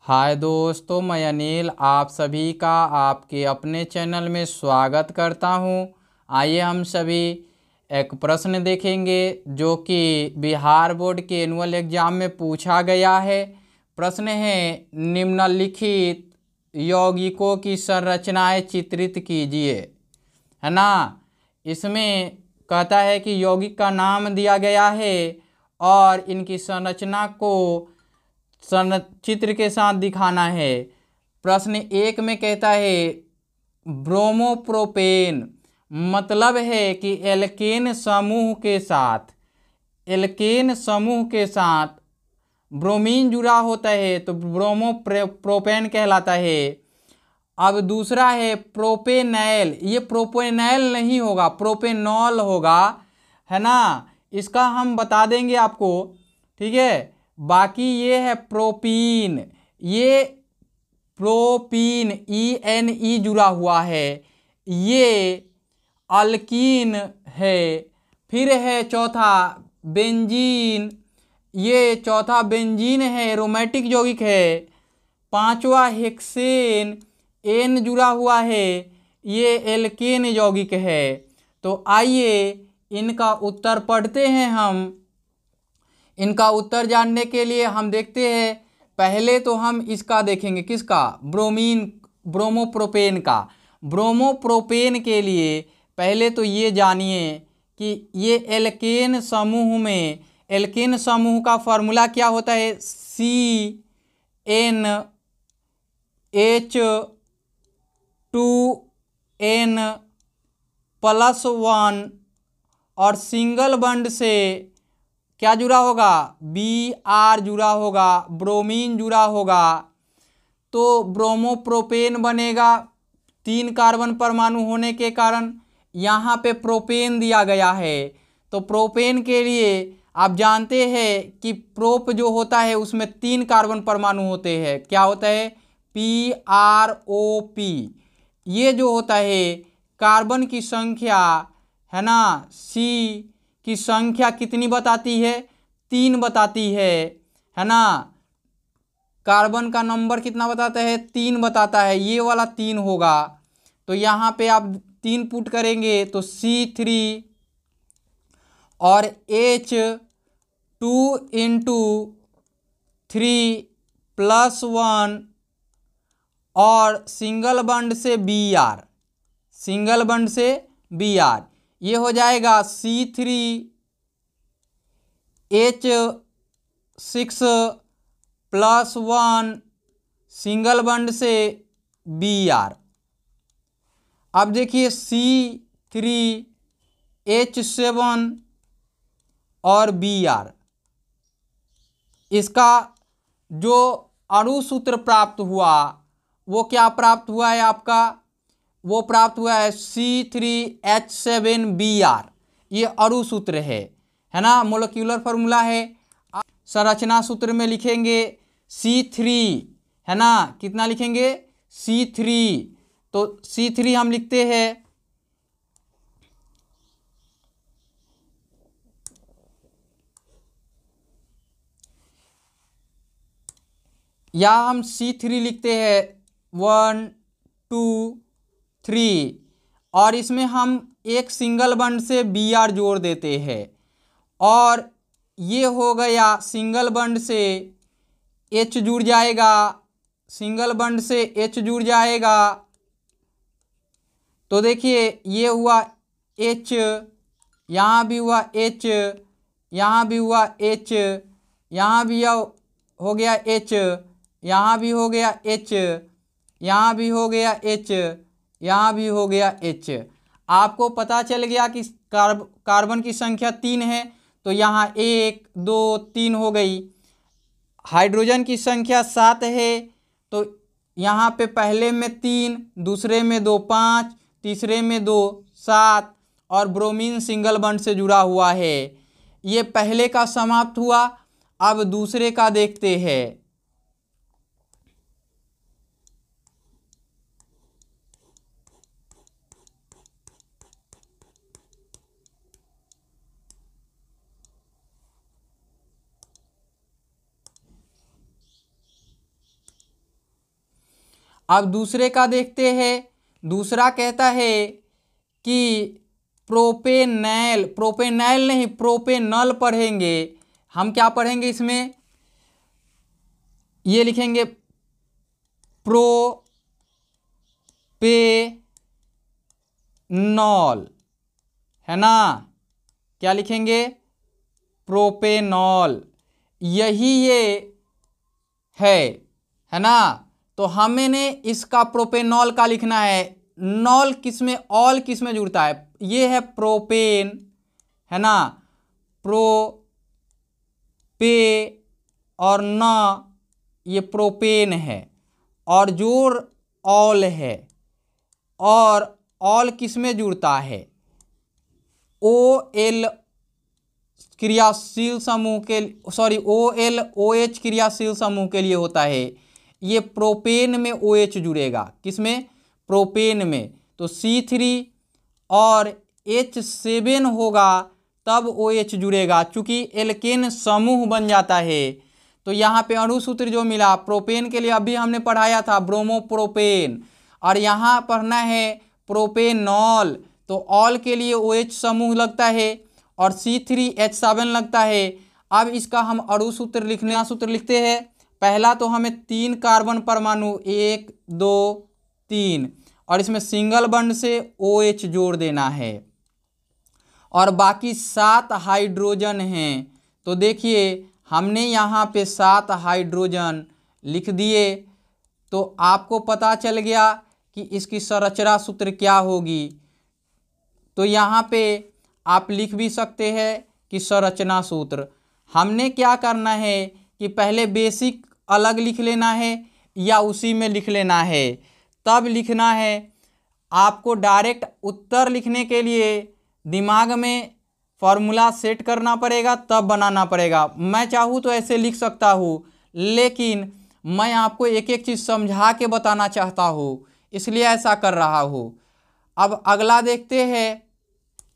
हाय दोस्तों, मैं अनिल आप सभी का आपके अपने चैनल में स्वागत करता हूं। आइए हम सभी एक प्रश्न देखेंगे जो कि बिहार बोर्ड के एनुअल एग्जाम में पूछा गया है। प्रश्न है, निम्नलिखित यौगिकों की संरचनाएं चित्रित कीजिए। है ना। इसमें कहता है कि यौगिक का नाम दिया गया है और इनकी संरचना को चित्र के साथ दिखाना है। प्रश्न एक में कहता है ब्रोमोप्रोपेन, मतलब है कि एल्केन समूह के साथ ब्रोमीन जुड़ा होता है तो ब्रोमोप्रोपेन कहलाता है। अब दूसरा है प्रोपेनैल, ये प्रोपेनैल नहीं होगा, प्रोपेनॉल होगा। है ना। इसका हम बता देंगे आपको। ठीक है। बाकी ये है प्रोपीन, ये प्रोपीन ENE जुड़ा हुआ है, ये अल्कीन है। फिर है चौथा बेंजीन, ये चौथा बेंजीन है, एरोमेटिक यौगिक है। पांचवा हेक्सेन, एन जुड़ा हुआ है, ये एल्केन यौगिक है। तो आइए इनका उत्तर पढ़ते हैं हम। इनका उत्तर जानने के लिए हम देखते हैं, पहले तो हम इसका देखेंगे, किसका, ब्रोमोप्रोपेन का। ब्रोमोप्रोपेन के लिए पहले तो ये जानिए कि ये एल्केन समूह का फॉर्मूला क्या होता है। CnH2n+1 और सिंगल बंड से क्या जुड़ा होगा, Br जुड़ा होगा, ब्रोमीन जुड़ा होगा, तो ब्रोमोप्रोपेन बनेगा। 3 कार्बन परमाणु होने के कारण यहाँ पे प्रोपेन दिया गया है। तो प्रोपेन के लिए आप जानते हैं कि प्रोप जो होता है उसमें 3 कार्बन परमाणु होते हैं। क्या होता है, PROP। ये जो होता है कार्बन की संख्या, है ना, C की संख्या कितनी बताती है, 3 बताती है ना। कार्बन का नंबर कितना बताता है, 3 बताता है, ये वाला 3 होगा। तो यहाँ पे आप 3 पुट करेंगे तो C3 और H2 × 3+1 और सिंगल बंड से Br, ये हो जाएगा C3H6+1 सिंगल बंड से Br। अब देखिए C3H7 और Br, इसका जो अणु सूत्र प्राप्त हुआ वो क्या प्राप्त हुआ है आपका, वो प्राप्त हुआ है C3H7Br। ये अणु सूत्र है ना, मोलिक्यूलर फार्मूला है। संरचना सूत्र में लिखेंगे C3, है ना, कितना लिखेंगे, C3। तो C3 हम लिखते हैं, या हम C3 लिखते हैं 1 2 3 और इसमें हम एक सिंगल बंड से Br जोड़ देते हैं और ये हो गया, सिंगल बंड से H जुड़ जाएगा, सिंगल बंड से H जुड़ जाएगा। तो देखिए ये हुआ H, यहाँ भी हुआ H, यहाँ भी हुआ H, यहाँ भी हो गया H, यहाँ भी हो गया H, यहाँ भी हो गया H, यहाँ भी हो गया H। आपको पता चल गया कि कार्बन की संख्या 3 है, तो यहाँ 1 2 3 हो गई। हाइड्रोजन की संख्या 7 है, तो यहाँ पे पहले में 3, दूसरे में 2 5, तीसरे में 2 7 और ब्रोमीन सिंगल बंड से जुड़ा हुआ है। ये पहले का समाप्त हुआ। अब दूसरे का देखते हैं। अब दूसरे का देखते हैं। दूसरा कहता है कि प्रोपेनैल, प्रोपेनैल नहीं प्रोपेनल पढ़ेंगे। हम क्या पढ़ेंगे इसमें, ये लिखेंगे प्रोपेनॉल, है ना, क्या लिखेंगे, प्रोपेनॉल, यही ये है ना। तो हमें इसका प्रोपेनॉल का लिखना है। नॉल किसमें, ऑल किसमें जुड़ता है, ये है प्रोपेन, है ना, पे और न ये प्रोपेन है, और जोड़ ऑल है, और ऑल किसमें जुड़ता है, ओ एल क्रियाशील समूह के, सॉरी OL OH क्रियाशील समूह के लिए होता है। ये प्रोपेन में OH जुड़ेगा, किसमें, प्रोपेन में। तो C3 और H7 होगा तब OH जुड़ेगा, चूंकि एल्केन समूह बन जाता है। तो यहाँ पे अणुसूत्र जो मिला प्रोपेन के लिए अभी हमने पढ़ाया था ब्रोमोप्रोपेन, और यहाँ पढ़ना है प्रोपेनॉल। तो ऑल के लिए OH समूह लगता है और C3H7 लगता है। अब इसका हम अणुसूत्र सूत्र लिखते हैं। पहला तो हमें 3 कार्बन परमाणु 1 2 3 और इसमें सिंगल बॉन्ड से OH जोड़ देना है, और बाकी 7 हाइड्रोजन हैं। तो देखिए हमने यहाँ पे 7 हाइड्रोजन लिख दिए, तो आपको पता चल गया कि इसकी संरचना सूत्र क्या होगी। तो यहाँ पे आप लिख भी सकते हैं कि संरचना सूत्र, हमने क्या करना है कि पहले बेसिक अलग लिख लेना है या उसी में लिख लेना है, तब लिखना है। आपको डायरेक्ट उत्तर लिखने के लिए दिमाग में फॉर्मूला सेट करना पड़ेगा, तब बनाना पड़ेगा। मैं चाहूँ तो ऐसे लिख सकता हूँ, लेकिन मैं आपको एक एक चीज़ समझा के बताना चाहता हूँ, इसलिए ऐसा कर रहा हूँ। अब अगला देखते हैं।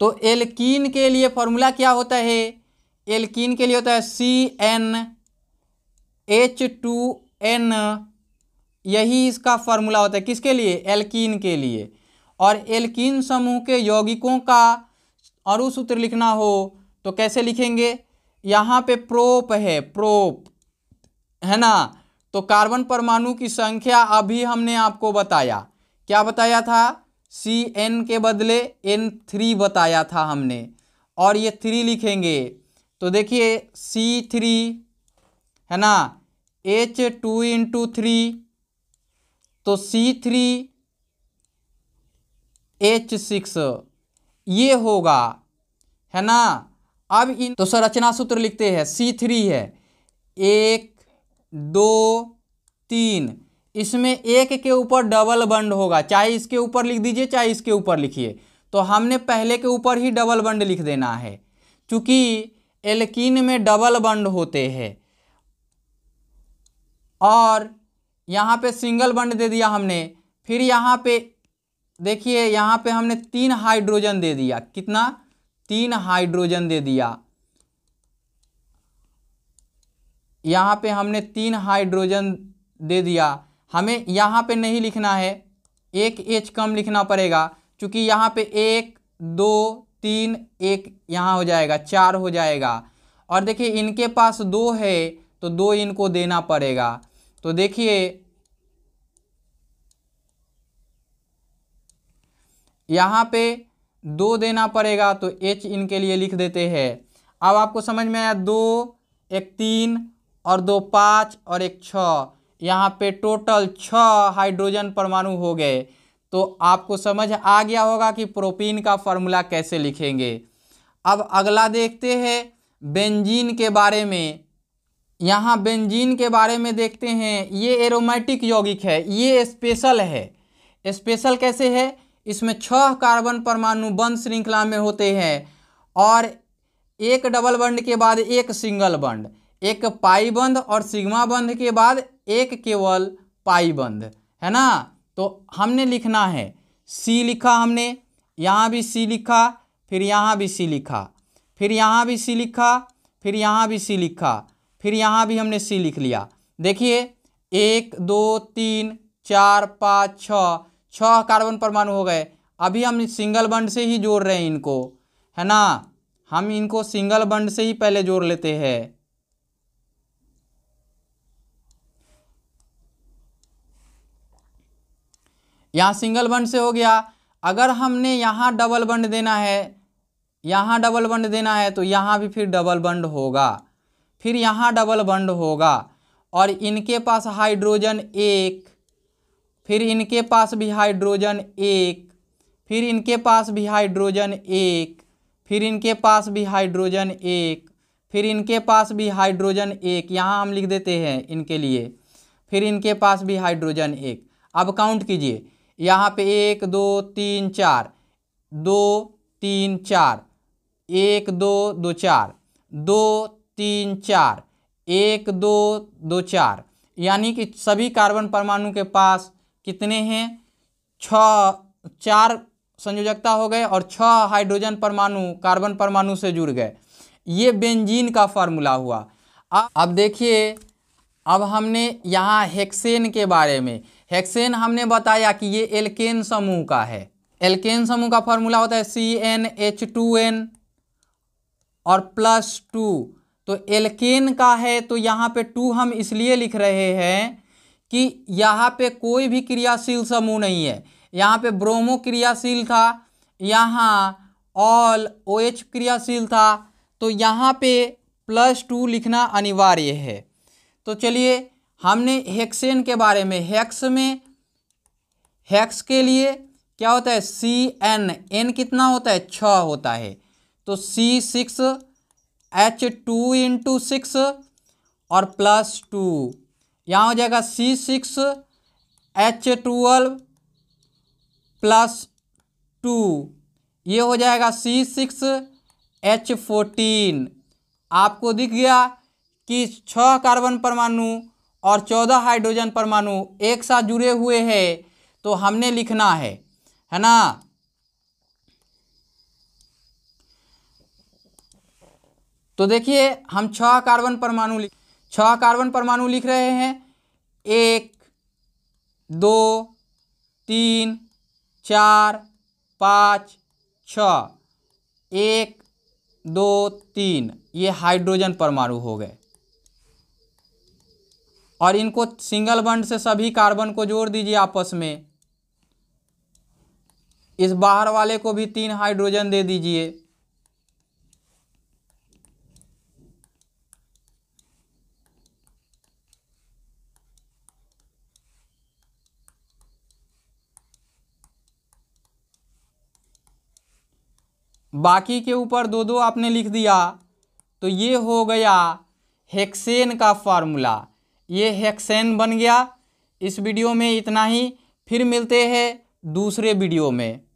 तो एल्कीन के लिए फॉर्मूला क्या होता है, एल्कीन के लिए होता है CnH2n, यही इसका फॉर्मूला होता है। किसके लिए, एल्कीन के लिए। और एल्कीन समूह के यौगिकों का अणुसूत्र लिखना हो तो कैसे लिखेंगे, यहाँ पे प्रोप है, प्रोप, है ना। तो कार्बन परमाणु की संख्या अभी हमने आपको बताया, क्या बताया था, Cn के बदले N3 बताया था हमने, और ये 3 लिखेंगे। तो देखिए C3, है ना, H2 × 3, तो C3H6 ये होगा, है ना। अब इन तो संरचना सूत्र लिखते हैं। C3 है 1 2 3, इसमें एक के ऊपर डबल बंड होगा, चाहे इसके ऊपर लिख दीजिए चाहे इसके ऊपर लिखिए। तो हमने पहले के ऊपर ही डबल बंड लिख देना है, क्योंकि एल्कीन में डबल बंड होते हैं। और यहाँ पे सिंगल बंड दे दिया हमने। फिर यहाँ पे देखिए, यहाँ पे हमने 3 हाइड्रोजन दे दिया। कितना, 3 हाइड्रोजन दे दिया। यहाँ पे हमने 3 हाइड्रोजन दे दिया। हमें यहाँ पे नहीं लिखना है, एक H कम लिखना पड़ेगा, क्योंकि यहाँ पे 1 2 3 1 यहाँ हो जाएगा, 4 हो जाएगा। और देखिए इनके पास 2 है तो 2 इनको देना पड़ेगा। तो देखिए यहाँ पे 2 देना पड़ेगा, तो H इनके लिए लिख देते हैं। अब आपको समझ में आया, 2 1 3 और 2 5 और 1 6, यहाँ पे टोटल 6 हाइड्रोजन परमाणु हो गए। तो आपको समझ आ गया होगा कि प्रोपीन का फॉर्मूला कैसे लिखेंगे। अब अगला देखते हैं बेंजीन के बारे में। यहाँ बेंजीन के बारे में देखते हैं। ये एरोमेटिक यौगिक है, ये स्पेशल है। स्पेशल कैसे है, इसमें 6 कार्बन परमाणु बंध श्रृंखला में होते हैं, और एक डबल बंड के बाद एक सिंगल बंड, एक पाई बंध और सिग्मा बंध के बाद एक केवल पाई बंध, है ना। तो हमने लिखना है C लिखा हमने, यहाँ भी C लिखा, फिर यहाँ भी C लिखा, फिर यहाँ भी C लिखा, फिर यहाँ भी C लिखा, फिर यहाँ भी हमने C लिख लिया। देखिए 1 2 3 4 5 6, 6 कार्बन परमाणु हो गए। अभी हम सिंगल बॉन्ड से ही जोड़ रहे हैं इनको, है ना। हम इनको सिंगल बॉन्ड से ही पहले जोड़ लेते हैं। यहाँ सिंगल बॉन्ड से हो गया। अगर हमने यहाँ डबल बॉन्ड देना है, यहाँ डबल बॉन्ड देना है, तो यहाँ भी फिर डबल बॉन्ड होगा, फिर यहाँ डबल बॉन्ड होगा, और इनके पास हाइड्रोजन 1, फिर इनके पास भी हाइड्रोजन 1, फिर इनके पास भी हाइड्रोजन 1, फिर इनके पास भी हाइड्रोजन 1, फिर इनके पास भी हाइड्रोजन 1, यहाँ हम लिख देते हैं इनके लिए, फिर इनके पास भी हाइड्रोजन 1। अब काउंट कीजिए, यहाँ पे 1 2 3 4, 2 3 4, 1 2 2 4, 2 3 4, 1 2 2 4, यानी कि सभी कार्बन परमाणु के पास कितने हैं, 4 संयोजकता हो गए और 6 हाइड्रोजन परमाणु कार्बन परमाणु से जुड़ गए। ये बेंजीन का फार्मूला हुआ। अब देखिए, अब हमने यहाँ हेक्सेन के बारे में, हेक्सेन हमने बताया कि ये एल्केन समूह का है। एल्केन समूह का फार्मूला होता है CnH2n और +2। तो एल्केन का है तो यहाँ पे 2 हम इसलिए लिख रहे हैं कि यहाँ पे कोई भी क्रियाशील समूह नहीं है। यहाँ पे ब्रोमो क्रियाशील था, यहाँ ऑल OH क्रियाशील था, तो यहाँ पे +2 लिखना अनिवार्य है। तो चलिए, हमने हेक्सेन के बारे में, हेक्स के लिए क्या होता है, Cn, n कितना होता है, 6 होता है, तो C6H2 × 6 और +2, यहाँ हो जाएगा C6H12 +2, ये हो जाएगा C6H14। आपको दिख गया कि 6 कार्बन परमाणु और 14 हाइड्रोजन परमाणु एक साथ जुड़े हुए हैं, तो हमने लिखना है ना। तो देखिए, हम 6 कार्बन परमाणु लिख रहे हैं, 1 2 3 4 5 6, 1 2 3, ये हाइड्रोजन परमाणु हो गए। और इनको सिंगल बॉन्ड से सभी कार्बन को जोड़ दीजिए आपस में। इस बाहर वाले को भी 3 हाइड्रोजन दे दीजिए। बाकी के ऊपर 2-2 आपने लिख दिया, तो ये हो गया हेक्सेन का फार्मूला। ये हेक्सेन बन गया। इस वीडियो में इतना ही, फिर मिलते हैं दूसरे वीडियो में।